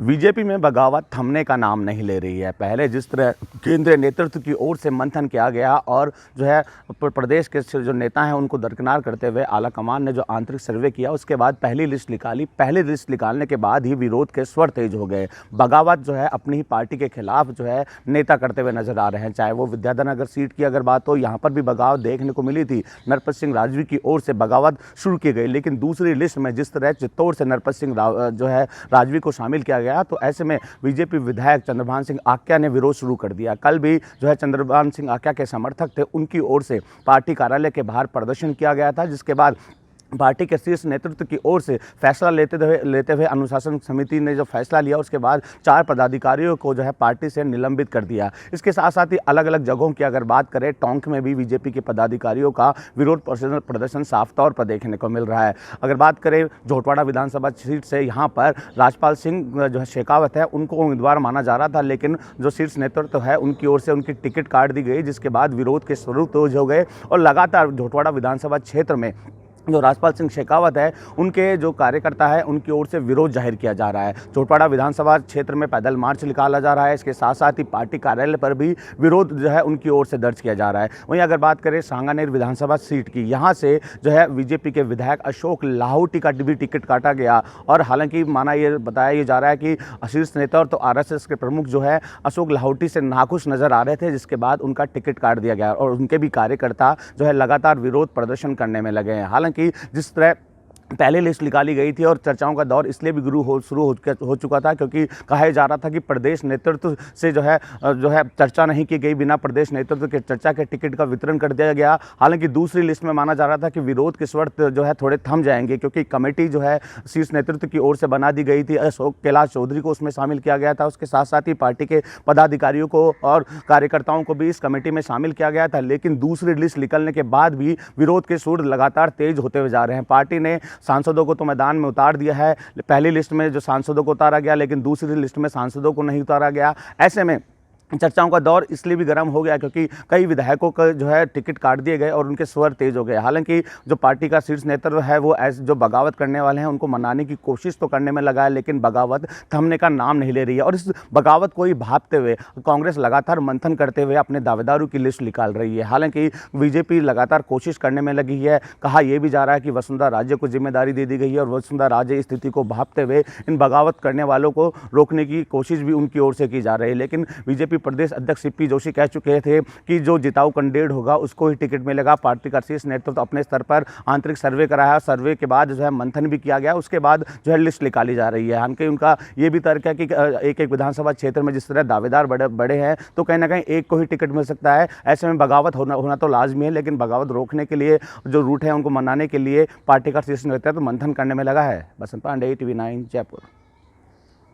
BJP में बगावत थमने का नाम नहीं ले रही है। पहले जिस तरह केंद्रीय नेतृत्व की ओर से मंथन किया गया और जो है प्रदेश के जो नेता हैं उनको दरकिनार करते हुए आला कमान ने जो आंतरिक सर्वे किया, उसके बाद पहली लिस्ट निकाली। पहली लिस्ट निकालने के बाद ही विरोध के स्वर तेज हो गए। बगावत जो है अपनी ही पार्टी के खिलाफ जो है नेता करते हुए नजर आ रहे हैं। चाहे वो विद्याधर नगर सीट की अगर बात हो, यहाँ पर भी बगावत देखने को मिली थी। नरपत सिंह राजवी की ओर से बगावत शुरू की गई, लेकिन दूसरी लिस्ट में जिस तरह चित्तौड़ से नरपत सिंह जो है राजवी को शामिल किया गया, तो ऐसे में बीजेपी विधायक चंद्रभान सिंह आक्या ने विरोध शुरू कर दिया। कल भी जो है चंद्रभान सिंह आक्या के समर्थक थे, उनकी ओर से पार्टी कार्यालय के बाहर प्रदर्शन किया गया था, जिसके बाद पार्टी के शीर्ष नेतृत्व की ओर से फैसला लेते हुए अनुशासन समिति ने जो फैसला लिया, उसके बाद 4 पदाधिकारियों को जो है पार्टी से निलंबित कर दिया। इसके साथ साथ ही अलग अलग जगहों की अगर बात करें, टोंक में भी बीजेपी के पदाधिकारियों का विरोध प्रदर्शन साफ तौर पर देखने को मिल रहा है। अगर बात करें झोटवाड़ा विधानसभा सीट से, यहाँ पर राजपाल सिंह जो है शेखावत है, उनको उम्मीदवार माना जा रहा था, लेकिन जो शीर्ष नेतृत्व है उनकी ओर से उनकी टिकट काट दी गई, जिसके बाद विरोध के स्वरूप तेज हो गए और लगातार झोटवाड़ा विधानसभा क्षेत्र में जो राजपाल सिंह शेखावत है, उनके जो कार्यकर्ता है, उनकी ओर से विरोध जाहिर किया जा रहा है। झोटवाड़ा विधानसभा क्षेत्र में पैदल मार्च निकाला जा रहा है। इसके साथ साथ ही पार्टी कार्यालय पर भी विरोध जो है उनकी ओर से दर्ज किया जा रहा है। वहीं अगर बात करें सांगानेर विधानसभा सीट की, यहाँ से जो है बीजेपी के विधायक अशोक लाहौटी का भी टिकट काटा गया और हालांकि बताया जा रहा है कि शीर्ष नेता और तो आरएसएस के प्रमुख जो है अशोक लाहौटी से नाखुश नजर आ रहे थे, जिसके बाद उनका टिकट काट दिया गया और उनके भी कार्यकर्ता जो है लगातार विरोध प्रदर्शन करने में लगे हैं। हालांकि जिस तरह पहले लिस्ट निकाली गई थी और चर्चाओं का दौर इसलिए भी शुरू हो चुका था क्योंकि कहा जा रहा था कि प्रदेश नेतृत्व से जो है चर्चा नहीं की गई, बिना प्रदेश नेतृत्व के चर्चा के टिकट का वितरण कर दिया गया। हालांकि दूसरी लिस्ट में माना जा रहा था कि विरोध के स्वर जो है थोड़े थम जाएंगे, क्योंकि कमेटी जो है शीर्ष नेतृत्व की ओर से बना दी गई थी। अशोक कैलाश चौधरी को उसमें शामिल किया गया था। उसके साथ साथ ही पार्टी के पदाधिकारियों को और कार्यकर्ताओं को भी इस कमेटी में शामिल किया गया था, लेकिन दूसरी लिस्ट निकलने के बाद भी विरोध के सुर लगातार तेज होते हुए जा रहे हैं। पार्टी ने सांसदों को तो मैदान में उतार दिया है। पहली लिस्ट में जो सांसदों को उतारा गया, लेकिन दूसरी लिस्ट में सांसदों को नहीं उतारा गया। ऐसे में चर्चाओं का दौर इसलिए भी गर्म हो गया क्योंकि कई विधायकों का जो है टिकट काट दिए गए और उनके स्वर तेज हो गए। हालांकि जो पार्टी का शीर्ष नेतृत्व है वो जो बगावत करने वाले हैं उनको मनाने की कोशिश तो करने में लगा है, लेकिन बगावत थमने का नाम नहीं ले रही है और इस बगावत को ही भांपते हुए कांग्रेस लगातार मंथन करते हुए अपने दावेदारों की लिस्ट निकाल रही है। हालांकि बीजेपी लगातार कोशिश करने में लगी है। कहा यह भी जा रहा है कि वसुंधरा राजे को जिम्मेदारी दे दी गई है और वसुंधरा राजे स्थिति को भांपते हुए इन बगावत करने वालों को रोकने की कोशिश भी उनकी ओर से की जा रही है। लेकिन बीजेपी प्रदेश अध्यक्ष सीपी जोशी कह चुके थे कि जो जिताऊ कैंडिडेट होगा उसको ही टिकट मिलेगा। पार्टी का शीर्ष नेतृत्व अपने स्तर पर आंतरिक सर्वे कराया, सर्वे के बाद जो है मंथन भी किया गया, उसके बाद जो है लिस्ट निकाली जा रही है। हालांकि उनका ये भी तर्क है कि एक एक विधानसभा क्षेत्र में जिस तरह दावेदार बड़े हैं तो कहीं ना कहीं एक को ही टिकट मिल सकता है। ऐसे में बगावत होना तो लाजमी है, लेकिन बगावत रोकने के लिए जो रूट है उनको मनाने के लिए पार्टी का शीर्ष नेतृत्व मंथन करने में लगा है। बसंत पांडे, TV9 जयपुर।